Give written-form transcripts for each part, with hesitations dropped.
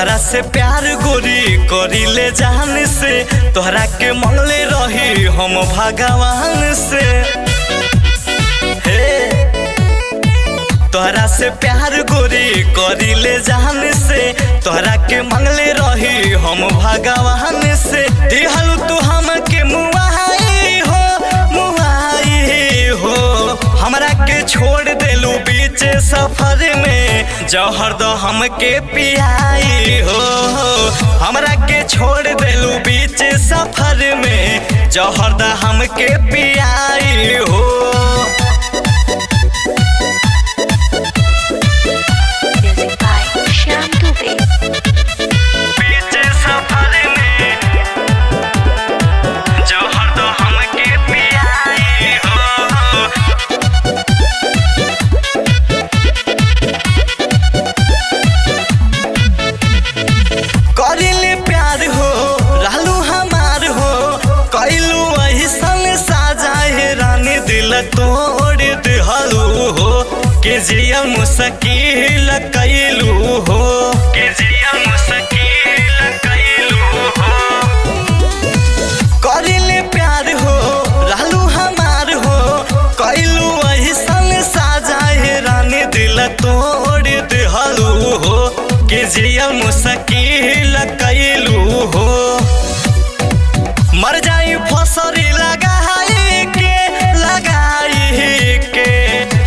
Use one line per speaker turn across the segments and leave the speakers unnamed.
तोहरा से प्यार गोरी करी ले जान से, तोहरा के मंगले रही हम भगवान से। तोहरा से प्यार गोरी करी ले जान से, तोहरा के मंगले रही हम भगवान से। दिहलू तू हमके मुआई हो, हमरा के छोड़ देलू बीच सफर में, जहर दो हमके पियाई हो। हमरा के छोड़ देलू बीच सफर में, जहर दो हमके पियाई हो। तोड़ दिहलू हो के जिया मुश्किल कैलू हो, के जिया मुश्किल कैलू हो। करिले प्यार हो रहलू हमार हो, कैलू ऐसन साजाए रानी दिल तोड़ दिहलू हो के जिया मुश्किल कैलू हो। मर जाई फसरी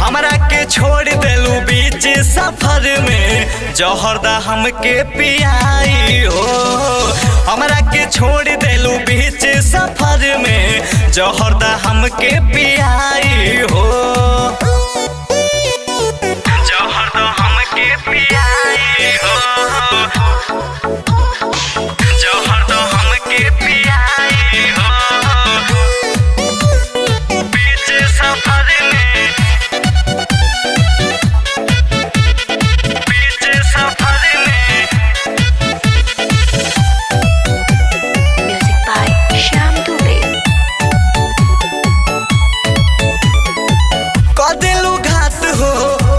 हमरा के छोड़ देलू बीच सफर में, जहर दा हमके पियाई हो। हमरा के छोड़ देलू बीच सफर में, जहर दा हमके पियाई हो। जहर दा हमके पियाई हो, जहर दा हमके पियाई हो। बीच सफर में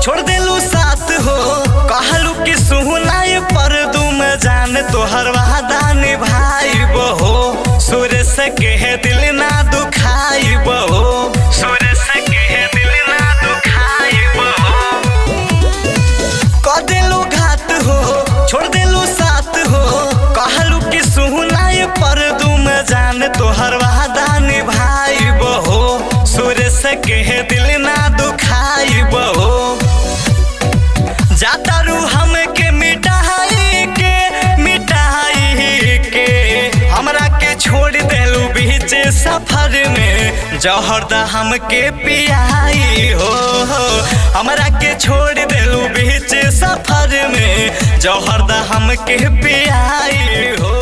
छोड़ देलू साथ हो, कहलू कि सुनाई पर तुम जान तोहर वादा निभाई बहो। सुरेश के दिल ना दुखाई बहो, सुरेश के दिल ना दुखाई बहो। कह देलू घात हो, छोड़ देलू साथ हो, कहलू कि सुनाई पर तुम जान तोहर वादा निभाई बहो। सुरेश के दिल ना दुखाई बहो। जातारू हमके मिटाई के हमरा के छोड़ देलू बीच सफर में, जहर दा हमके पियाई हो। हमरा के छोड़ देलू बीच सफर में, जहर दा हमके पियाई हो।